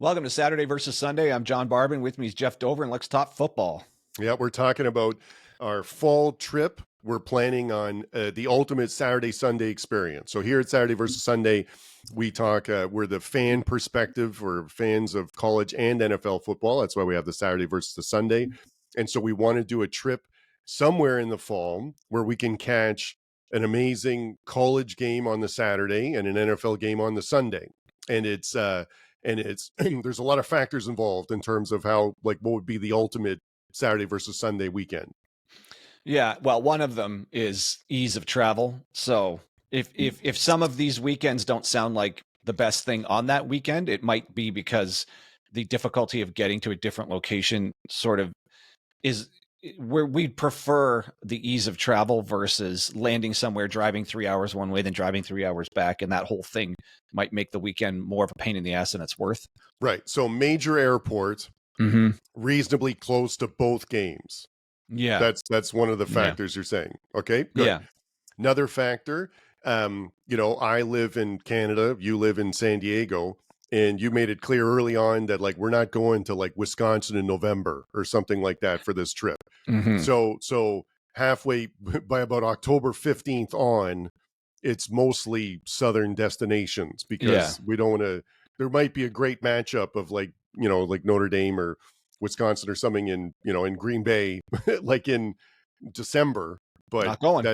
Welcome to Saturday versus Sunday. I'm John Barban. With me is Geoff Dover, and let's talk football. Yeah, we're talking about our fall trip. We're planning on the ultimate Saturday-Sunday experience. So here at Saturday versus Sunday, we talk, we're the fan perspective. We're fans of college and NFL football. That's why we have the Saturday versus the Sunday. And so we want to do a trip somewhere in the fall where we can catch an amazing college game on the Saturday and an NFL game on the Sunday. And it's there's a lot of factors involved in terms of how, like, what would be the ultimate Saturday versus Sunday weekend. Yeah, well, one of them is ease of travel. So if some of these weekends don't sound like the best thing on that weekend, it might be because the difficulty of getting to a different location sort of is where we'd prefer the ease of travel versus landing somewhere, driving 3 hours one way, then driving 3 hours back. And that whole thing might make the weekend more of a pain in the ass than it's worth. Right. So major airport, reasonably close to both games. Yeah. That's one of the factors you're saying. Okay, good. Yeah. Another factor, I live in Canada, you live in San Diego, and you made it clear early on that, like, we're not going to, like, Wisconsin in November or something like that for this trip. So halfway, by about October 15th on, it's mostly southern destinations because we don't want to, there might be a great matchup of, like Notre Dame or Wisconsin or something in Green Bay, like in December, but not going.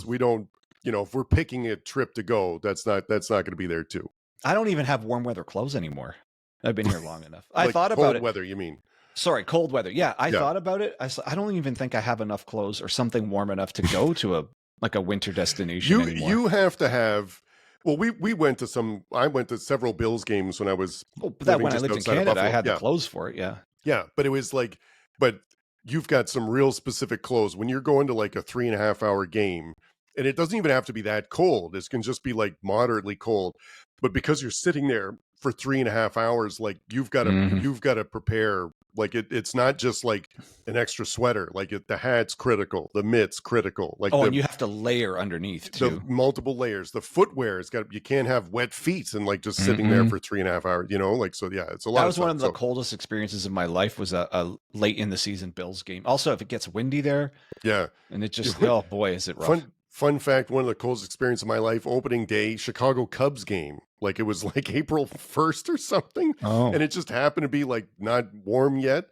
We don't, if we're picking a trip to go, that's not going to be there too. I don't even have warm weather clothes anymore. I've been here long enough. I like thought about cold it. Weather, you mean? Sorry, cold weather. Yeah, I thought about it. I don't even think I have enough clothes or something warm enough to go to a winter destination anymore. You have to have. Well, I went to several Bills games when I was. When I lived in Canada, I had the clothes for it. Yeah. Yeah, but it was like, but you've got some real specific clothes when you're going to, like, a 3.5 hour game, and it doesn't even have to be that cold. It can just be, like, moderately cold, but because you're sitting there for 3.5 hours, like, you've got to prepare. Like, it's not just like an extra sweater. Like, the hat's critical, the mitt's critical. Like, and you have to layer underneath too. The multiple layers. The footwear you can't have wet feet and, like, just sitting there for 3.5 hours. It's a lot. That was one of the coldest experiences of my life. Was a late in the season Bills game. Also, if it gets windy there, and it just oh boy, is it rough. Fun fact, one of the coolest experiences of my life, opening day, Chicago Cubs game. Like, it was like April 1st or something. And it just happened to be, like, not warm yet.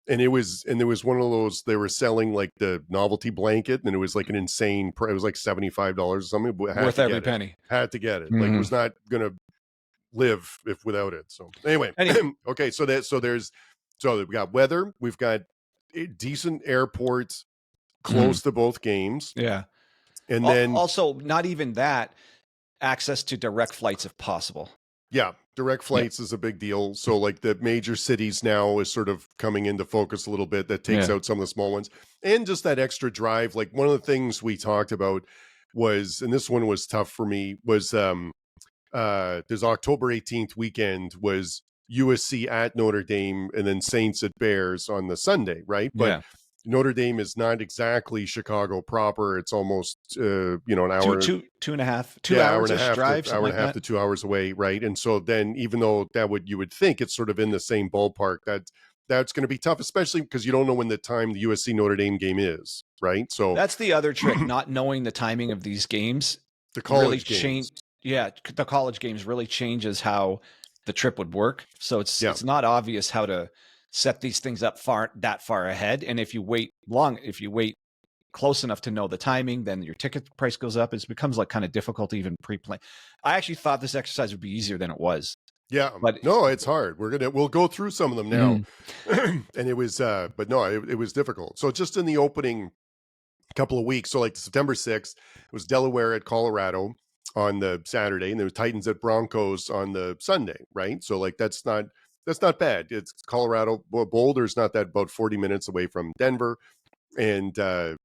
And there was one of those, they were selling, like, the novelty blanket, and it was like an insane price. It was like $75 or something. Worth every penny. Had to get it. Like, it was not going to live without it. So anyway. Okay. So we got weather. We've got decent airports close to both games. Yeah. And then also, not even that, access to direct flights if possible. Yeah, direct flights is a big deal. So, like, the major cities now is sort of coming into focus a little bit. That takes out some of the small ones. And just that extra drive. Like, one of the things we talked about was, and this one was tough for me, was there's October 18th weekend was USC at Notre Dame and then Saints at Bears on the Sunday, right? But Notre Dame is not exactly Chicago proper. It's almost, an hour, two and a half hour and a half drive, hour and a half to 2 hours away. Right. And so then, even though you would think it's sort of in the same ballpark, that's going to be tough, especially because you don't know when the time the USC Notre Dame game is. Right. So that's the other trick, not knowing the timing of these games. The college games. The college games really changes how the trip would work. So it's not obvious how to set these things up that far ahead. And if you wait close enough to know the timing, then your ticket price goes up. It becomes, like, kind of difficult to even pre-plan. I actually thought this exercise would be easier than it was. Yeah, but no, it's hard. We'll go through some of them now. And it was, but no, it was difficult. So just in the opening couple of weeks, so like September 6th, it was Delaware at Colorado on the Saturday, and there was Titans at Broncos on the Sunday, right? So, like, that's not bad. It's Colorado. Boulder's not that, about 40 minutes away from Denver. And, the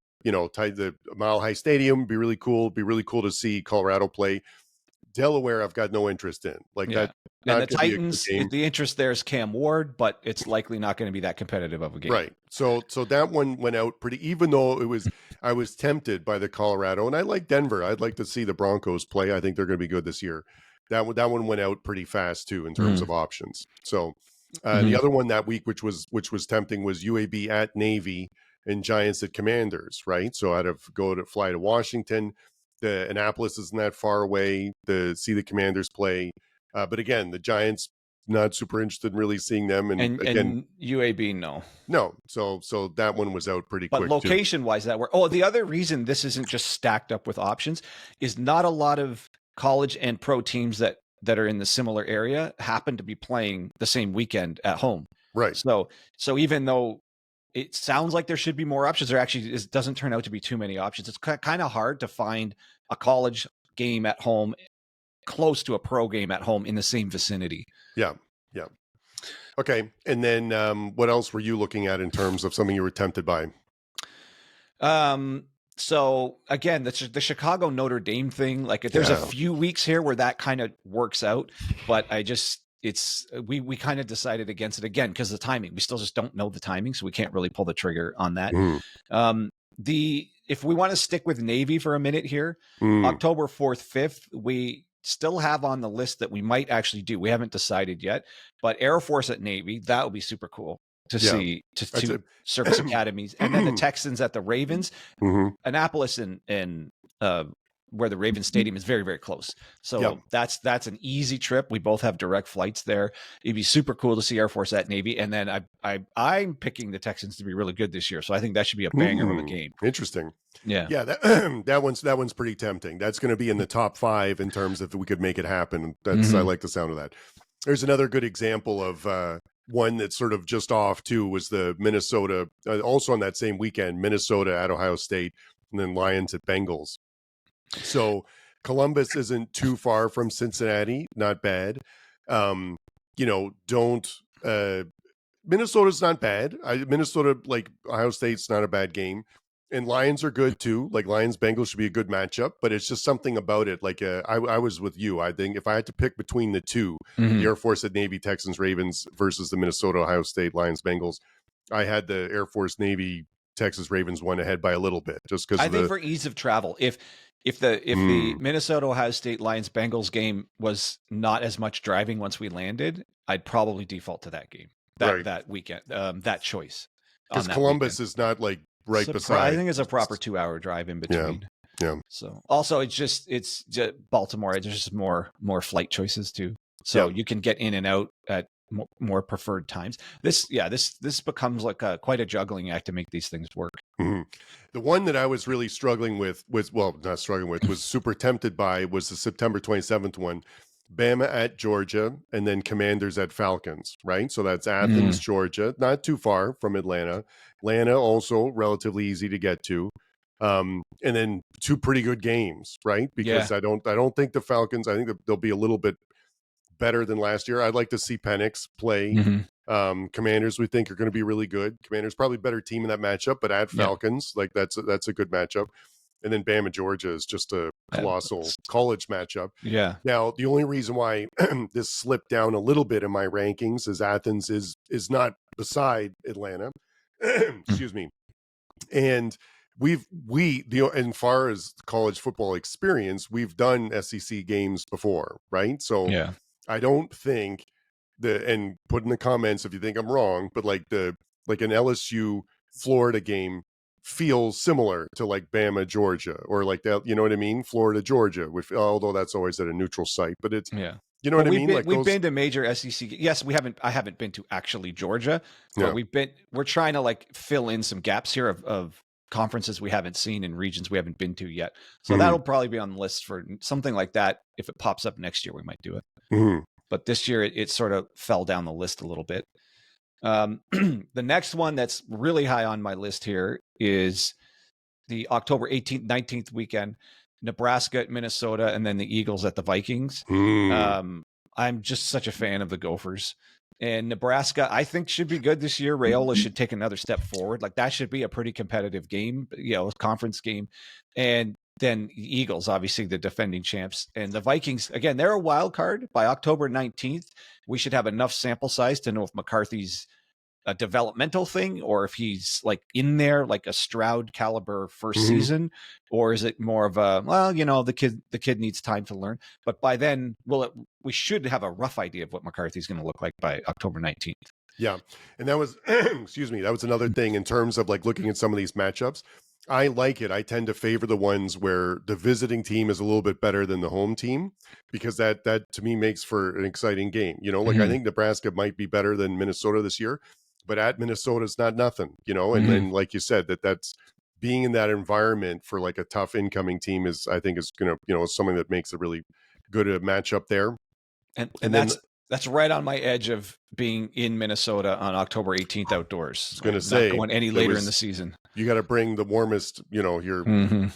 Mile High Stadium be really cool. Be really cool to see Colorado play. Delaware, I've got no interest in. Like that. And the Titans, the interest there is Cam Ward, but it's likely not going to be that competitive of a game. Right. So that one went out pretty, even though I was tempted by the Colorado, and I like Denver. I'd like to see the Broncos play. I think they're going to be good this year. that one went out pretty fast too in terms of options. So Mhm. the other one that week, which was tempting, was UAB at Navy and Giants at Commanders. Right, so I'd have fly to Washington. The Annapolis isn't that far away to see the Commanders play, but again, the Giants not super interested in really seeing them, and again, And UAB, no. no. So that one was out pretty But quick too. location wise, that work. Oh, the other reason this isn't just stacked up with options is not a lot of college and pro teams that are in the similar area happen to be playing the same weekend at home. Right. So even though it sounds like there should be more options, there actually doesn't turn out to be too many options. It's kind of hard to find a college game at home close to a pro game at home in the same vicinity. Yeah. Yeah. Okay. And then what else were you looking at in terms of something you were tempted by? So again, the Chicago Notre Dame thing, like there's a few weeks here where that kind of works out, but we kind of decided against it again because the timing. We still just don't know the timing, so we can't really pull the trigger on that. If we want to stick with Navy for a minute here, October 4th, 5th, we still have on the list that we might actually do. We haven't decided yet, but Air Force at Navy, that would be super cool to see, to service academies. And then the Texans at the Ravens, Annapolis and where the Ravens Stadium is very, very close. So that's an easy trip. We both have direct flights there. It'd be super cool to see Air Force at Navy. And then I'm picking the Texans to be really good this year. So I think that should be a banger of a game. Interesting. Yeah. Yeah. That one's pretty tempting. That's going to be in the top 5 in terms of if we could make it happen. I like the sound of that. There's another good example of one that's sort of just off too, was the Minnesota, also on that same weekend, Minnesota at Ohio State, and then Lions at Bengals. So Columbus isn't too far from Cincinnati, not bad. Minnesota's not bad. Minnesota, like Ohio State's not a bad game. And Lions are good too. Like Lions Bengals should be a good matchup, but it's just something about it. Like I was with you. I think if I had to pick between the two, the Air Force at Navy, Texans Ravens versus the Minnesota Ohio State Lions Bengals, I had the Air Force Navy Texas Ravens one ahead by a little bit, just because I think for ease of travel, if the Minnesota Ohio State Lions Bengals game was not as much driving once we landed, I'd probably default to that game that weekend, that choice. Because Columbus is not like beside. I think it's a proper 2-hour drive in between. Yeah. So also it's just Baltimore. There's just more flight choices too. So you can get in and out at more preferred times. This becomes like quite a juggling act to make these things work. The one that I was really struggling with was super tempted by was the September 27th one, Bama at Georgia, and then Commanders at Falcons, right? So that's Athens, Georgia, not too far from Atlanta. Atlanta also relatively easy to get to. And then 2 pretty good games, right? Because I don't think the Falcons, I think that they'll be a little bit better than last year. I'd like to see Penix play. Commanders we think are going to be really good. Commanders probably better team in that matchup, but at Falcons, like that's a good matchup. And then Bama Georgia is just a colossal college matchup. Yeah. Now the only reason why this slipped down a little bit in my rankings is Athens is not beside Atlanta. Excuse me. And as far as college football experience, we've done SEC games before, right? So I don't think and put in the comments if you think I'm wrong, but like an LSU Florida game feels similar to like Bama Georgia, or like that, you know what I mean? Florida Georgia, although that's always at a neutral site, but it's you know what I mean? We've been to major SEC. Yes, I haven't been to actually Georgia, but we're trying to like fill in some gaps here of conferences we haven't seen and regions we haven't been to yet. So that'll probably be on the list for something like that. If it pops up next year, we might do it. But this year it sort of fell down the list a little bit. The next one that's really high on my list here is the October 18th, 19th weekend, Nebraska at Minnesota, and then the Eagles at the Vikings. I'm just such a fan of the Gophers. And Nebraska, I think, should be good this year. Raiola should take another step forward. Like that should be a pretty competitive game, conference game. And then Eagles, obviously the defending champs, and the Vikings, again, they're a wild card. By October 19th, we should have enough sample size to know if McCarthy's a developmental thing, or if he's like in there like a Stroud caliber first season, or is it more of a, well, the kid needs time to learn. But by then, we should have a rough idea of what McCarthy's going to look like by October 19th. Yeah. And that was, excuse me, that was another thing in terms of like looking at some of these matchups. I like it. I tend to favor the ones where the visiting team is a little bit better than the home team, because that to me makes for an exciting game. Like I think Nebraska might be better than Minnesota this year, but at Minnesota it's not nothing, and then like you said, that's being in that environment for like a tough incoming team I think is going to, something that makes a really good matchup there. And then that's right on my edge of being in Minnesota on October 18th outdoors. I was going to say, not going any later in the season. You got to bring the warmest, your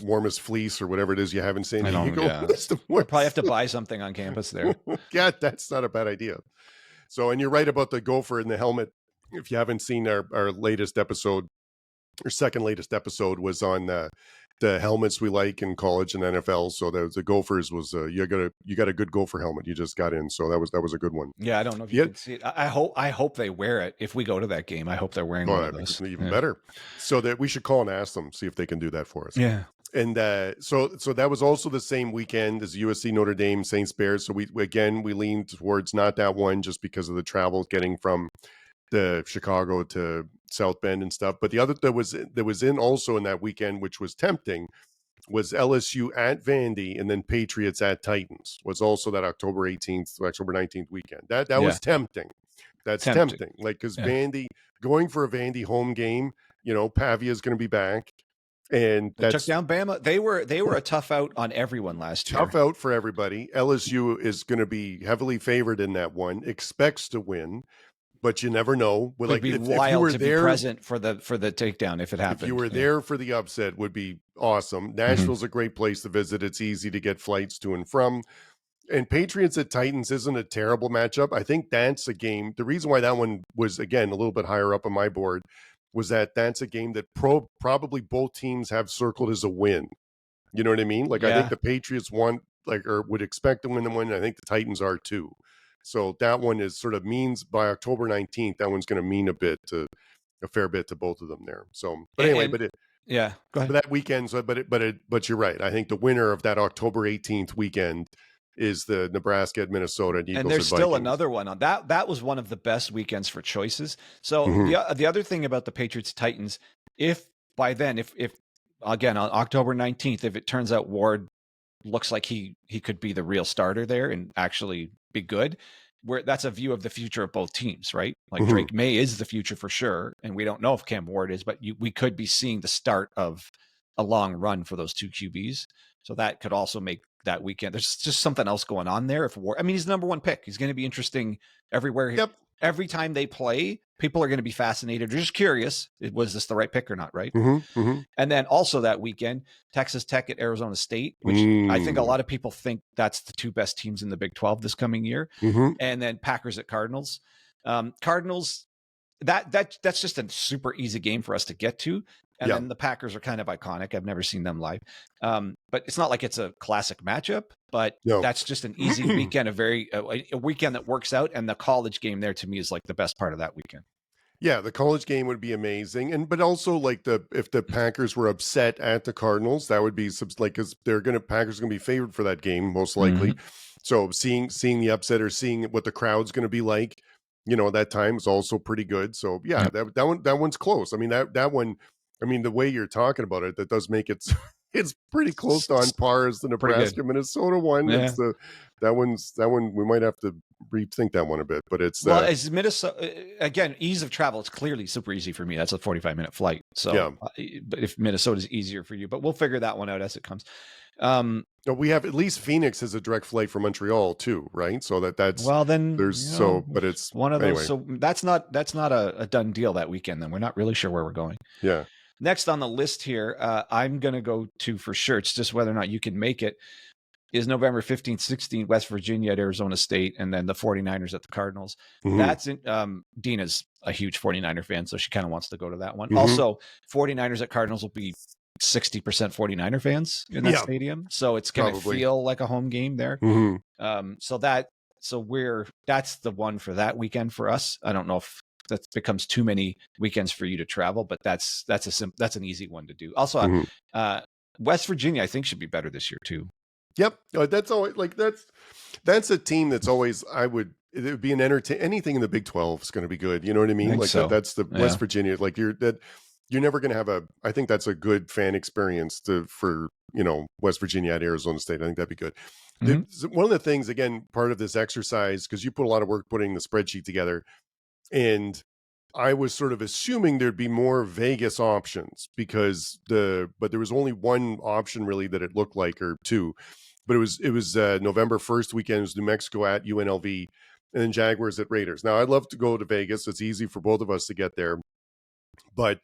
warmest fleece or whatever it is you have in San Diego. Yeah. We'll probably have to buy something on campus there. Yeah, that's not a bad idea. So, and you're right about the gopher and the helmet. If you haven't seen our latest episode, our second latest episode was on the helmets we like in college and NFL. So the Gophers was you got a good Gopher helmet you just got in. So that was a good one. Yeah, I don't know if you can see it. I hope they wear it. If we go to that game, I hope they're wearing one of those. Even better. So that we should call and ask them, see if they can do that for us. Yeah. And so that was also the same weekend as USC Notre Dame Saints Bears. So we leaned towards not that one just because of the travel getting from the Chicago to South Bend and stuff. But the other that was in also in that weekend, which was tempting, was LSU at Vandy, and then Patriots at Titans was also that October 18th to October 19th weekend. That was tempting. That's tempting. Like, because Vandy, going for a Vandy home game, Pavia is going to be back. And they took down Bama. They were a tough out on everyone last year. Tough out for everybody. LSU is going to be heavily favored in that one, expects to win. But you never know. Would be wild to be present for the takedown if it happened. If you were there for the upset, would be awesome. Nashville's a great place to visit. It's easy to get flights to and from. And Patriots at Titans isn't a terrible matchup. I think that's a game. The reason why that one was, again, a little bit higher up on my board was that's a game that probably both teams have circled as a win. You know what I mean? Like, I think the Patriots would expect to win the one. I think the Titans are too. So that one is sort of means by October 19th, that one's going to mean a fair bit to both of them there. So, but anyway, go ahead. But that weekend, but you're right. I think the winner of that October 18th weekend is the Nebraska at Minnesota and Eagles. And there's still another one on that. That was one of the best weekends for choices. So the other thing about the Patriots Titans, if by then, if again on October 19th, if it turns out Ward looks like he could be the real starter there and actually be good, that's a view of the future of both teams, right? Like Drake May is the future for sure, and we don't know if Cam Ward is, but we could be seeing the start of a long run for those two QBs. So that could also make that weekend. There's just something else going on there. He's the number one pick. He's going to be interesting everywhere. Yep. Every time they play, people are going to be fascinated. They're just curious. Was this the right pick or not, right? And then also that weekend, Texas Tech at Arizona State, which I think a lot of people think that's the two best teams in the Big 12 this coming year. And then Packers at Cardinals. Cardinals, that's just a super easy game for us to get to. And then the Packers are kind of iconic. I've never seen them live. But it's not like it's a classic matchup, but that's just an easy weekend, a weekend that works out. And the college game there to me is like the best part of that weekend. Yeah, the college game would be amazing. But also like if the Packers were upset at the Cardinals, that would be because Packers are going to be favored for that game, most likely. So seeing the upset or seeing what the crowd's going to be like, at that time is also pretty good. So yeah, that one's close. I mean, that one, the way you're talking about it, that does make it, it's pretty close to on par as the Nebraska Minnesota one. Yeah. It's that one we might have to rethink that one a bit, but it's as Minnesota again, ease of travel. It's clearly super easy for me. That's a 45-minute flight. So but if Minnesota's easier for you, but we'll figure that one out as it comes. We have at least Phoenix has a direct flight from Montreal too, right? So that's but it's one of those. So that's not a done deal that weekend. Then we're not really sure where we're going. Yeah. Next on the list here, I'm going to go to for sure. It's just whether or not you can make it. Is November 15th, 16th, West Virginia at Arizona State, and then the 49ers at the Cardinals. That's in, Dina's a huge 49er fan, so she kind of wants to go to that one. Also, 49ers at Cardinals will be 60% 49er fans in that stadium. So it's going to feel like a home game there. That's the one for that weekend for us. I don't know if that becomes too many weekends for you to travel. But that's an easy one to do. Also, Mhm. West Virginia, I think, should be better this year too. Yep. That's always like that's a team that's always it would be an anything in the Big 12 is going to be good. You know what I I mean? think Like so. that's the Yeah. West Virginia. Like you're never going to have I think that's a good fan experience for West Virginia at Arizona State. I think that'd be good. Mhm. One of the things, again, part of this exercise, because you put a lot of work putting the spreadsheet together, and I was sort of assuming there'd be more Vegas options but there was only one option really that it looked like, or two, but it was November 1st weekend. It was New Mexico at UNLV, and then Jaguars at Raiders. Now I'd love to go to Vegas. It's easy for both of us to get there, but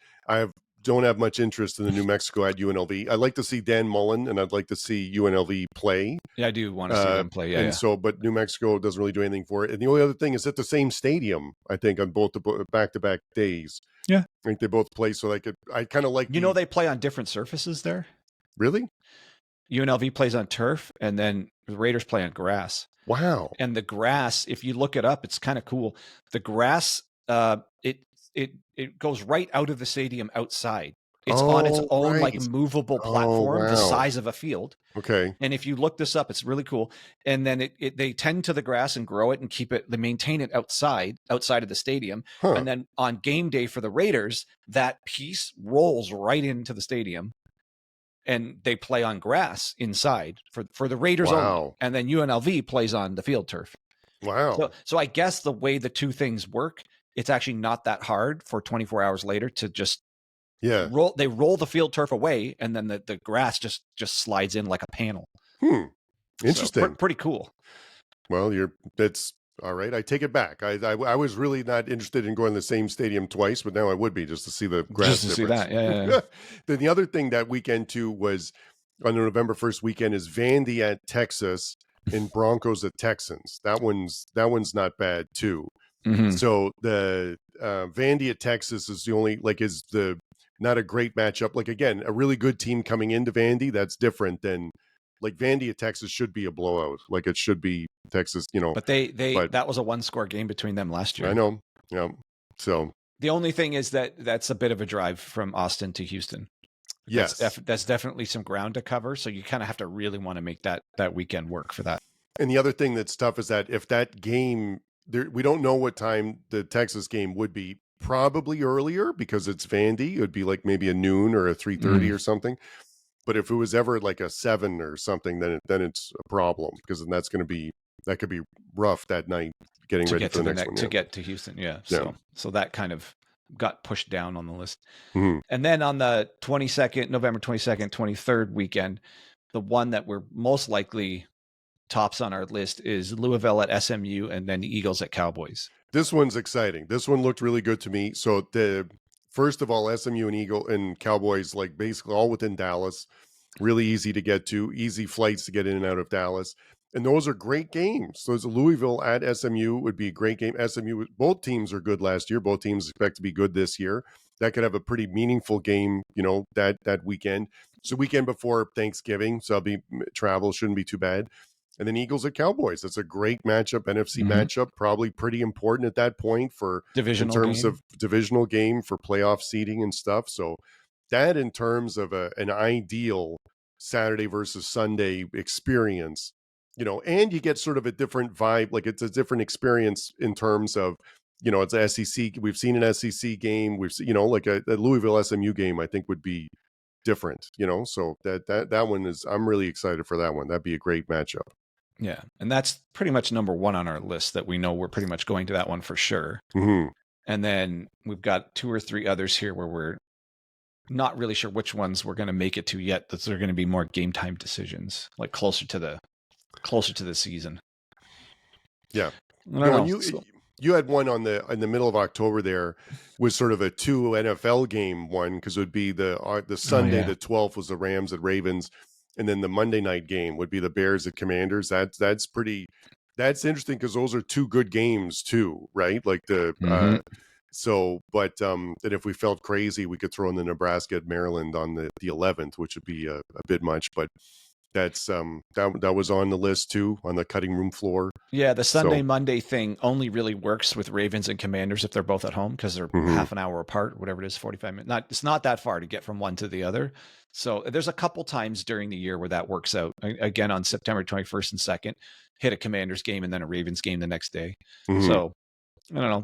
don't have much interest in the New Mexico at UNLV. I'd like to see Dan Mullen, and I'd like to see UNLV play. Yeah, I do want to see them play. Yeah. But New Mexico doesn't really do anything for it. And the only other thing is at the same stadium, I think, on both the back-to-back days. Yeah. I think they both play, so I kind of like they play on different surfaces there. Really? UNLV plays on turf, and then the Raiders play on grass. Wow. And the grass, if you look it up, it's kind of cool. The grass, it goes right out of the stadium outside. It's on its own right. like movable platform, the wow. size of a field. Okay. And if you look this up, it's really cool. And then they tend to the grass and grow it and keep it. They maintain it outside of the stadium. Huh. And then on game day for the Raiders, that piece rolls right into the stadium, and they play on grass inside for the Raiders only. Wow. And then UNLV plays on the field turf. Wow. So I guess the way the two things work, it's actually not that hard for 24 hours later to just roll the field turf away, and then the grass just slides in like a panel. Interesting. So, pretty cool. Well, that's all right. I take it back. I was really not interested in going to the same stadium twice, but now I would be, just to see the grass just to difference. see that. Yeah. Then the other thing that weekend too was on the November 1st weekend is Vandy at Texas and Broncos at Texans. That one's not bad too. Mm-hmm. So the Vandy at Texas is the only not a great matchup. Like, again, a really good team coming into Vandy. That's different than like Vandy at Texas should be a blowout. Like it should be Texas, But that was a 1-score game between them last year. I know. Yeah. So the only thing is that's a bit of a drive from Austin to Houston. Yes. That's definitely some ground to cover. So you kind of have to really want to make that weekend work for that. And the other thing that's tough is that if that game, we don't know what time the Texas game would be. Probably earlier because it's Vandy. It would be like maybe a noon or a 3:30 or something. But if it was ever like a 7 or something, then it's a problem, because then that could be rough that night getting ready for the next one. To get to Houston. Yeah. So that kind of got pushed down on the list. Mm-hmm. And then on the November 22nd, 23rd weekend, the one that we're most likely tops on our list is Louisville at SMU, and then the Eagles at Cowboys. This one's exciting. This one looked really good to me. So first of all, SMU and Cowboys, like basically all within Dallas, really easy to get to, easy flights to get in and out of Dallas. And those are great games. So Louisville at SMU would be a great game. SMU, both teams are good last year. Both teams expect to be good this year. That could have a pretty meaningful game, that weekend. It's the weekend before Thanksgiving, so travel shouldn't be too bad. And then Eagles at Cowboys. That's a great matchup, NFC matchup, probably pretty important at that point in terms of divisional game for playoff seeding and stuff. So that, in terms of an ideal Saturday versus Sunday experience, and you get sort of a different vibe. Like it's a different experience in terms of, it's a SEC. We've seen an SEC game. We've seen, like a Louisville SMU game, I think would be different, so that one is, I'm really excited for that one. That'd be a great matchup. Yeah. And that's pretty much number one on our list, that we know we're pretty much going to that one for sure. Mm-hmm. And then we've got 2 or 3 others here where we're not really sure which ones we're going to make it to yet. That are going to be more game time decisions, like closer to the season. Yeah. You had one in the middle of October there, was sort of a 2 NFL game one, because it would be the Sunday, the 12th was the Rams at Ravens. And then the Monday night game would be the Bears at Commanders. That's interesting, because those are 2 good games too, right? Like that if we felt crazy, we could throw in the Nebraska at Maryland on the 11th, which would be a bit much. But That's that was on the list too, on the cutting room floor. Yeah, the Sunday So, Monday thing only really works with Ravens and Commanders if they're both at home because they're mhm. half an hour apart, whatever it is, 45 minutes. It's not that far to get from one to the other. So there's a couple times during the year where that works out. Again, on September 21st and 2nd, hit a Commanders game and then a Ravens game the next day. Mhm. So I don't know.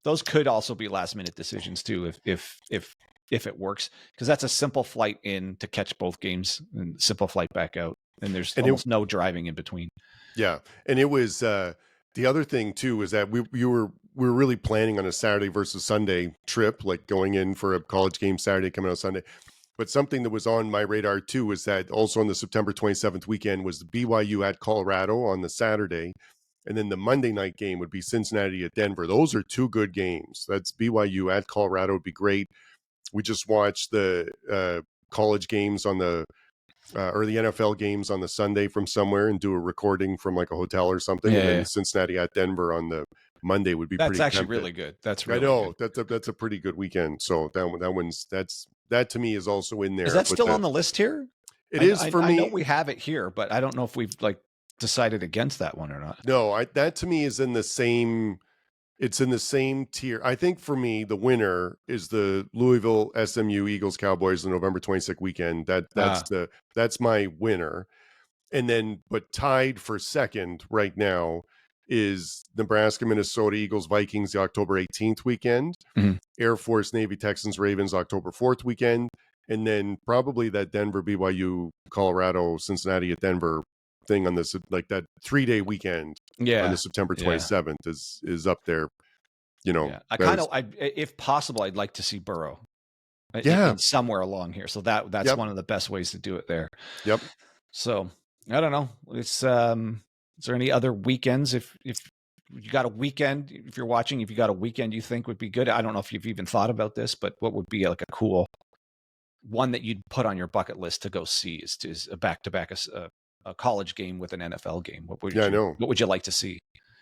Those could also be last minute decisions too if it works, because that's a simple flight in to catch both games and simple flight back out. And there's And almost no driving in between. yeah, and it was the other thing too is that we were really planning on a Saturday versus Sunday trip, like going in for a college game Saturday, coming out Sunday. But something that was on my radar too was that also on the September 27th weekend was the BYU at Colorado on the Saturday. And then the Monday night game would be Cincinnati at Denver. Those are two good games. That's BYU at Colorado would be great. We just watched the college games on the or the NFL games on the Sunday from somewhere and do a recording from like a hotel or something. And then Cincinnati at Denver on the Monday would be That's pretty actually tempting. really good. That's really I know good. that's a pretty good weekend. So that to me is also in there. Is that still on the list here? It is for me. I know we have it here, but I don't know if we've like decided against that one or not. No, that to me is in the same. It's in the same tier. I think for me, the winner is the Louisville SMU Eagles Cowboys the November 26th weekend. That's my winner. And then, but tied for second right now is Nebraska, Minnesota Eagles, Vikings, the October 18th weekend, Air Force, Navy, Texans, Ravens, October 4th weekend. And then probably that Denver, BYU, Colorado, Cincinnati at Denver thing on this, like that 3-day weekend on the September 27th is up there. You know, if possible, I'd like to see Burrow. Yeah. Somewhere along here. So that's one of the best ways to do it there. Yep. So I don't know. It's is there any other weekends if you got a weekend, if you're watching, if you got a weekend you think would be good? I don't know if you've even thought about this, but what would be like a cool one that you'd put on your bucket list to go see is a back-to-back a college game with an NFL game? What would you like to see?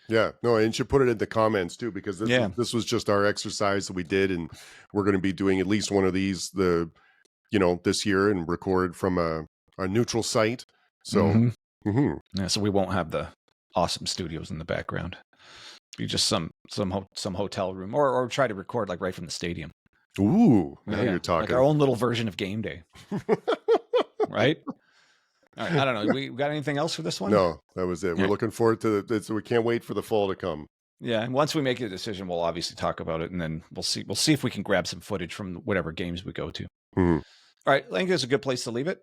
Yeah, no, and you should put it in the comments too, because this was just our exercise that we did, and we're going to be doing at least one of these this year and record from a neutral site. So, yeah, so we won't have the awesome studios in the background. Be just some hotel room, or try to record like right from the stadium. Ooh, now you're talking. Like our own little version of game day, right? All right, I don't know. We got anything else for this one? No, that was it. We're looking forward to it. So we can't wait for the fall to come. Yeah, and once we make a decision, we'll obviously talk about it, and then we'll see if we can grab some footage from whatever games we go to. All right, I think it's a good place to leave it.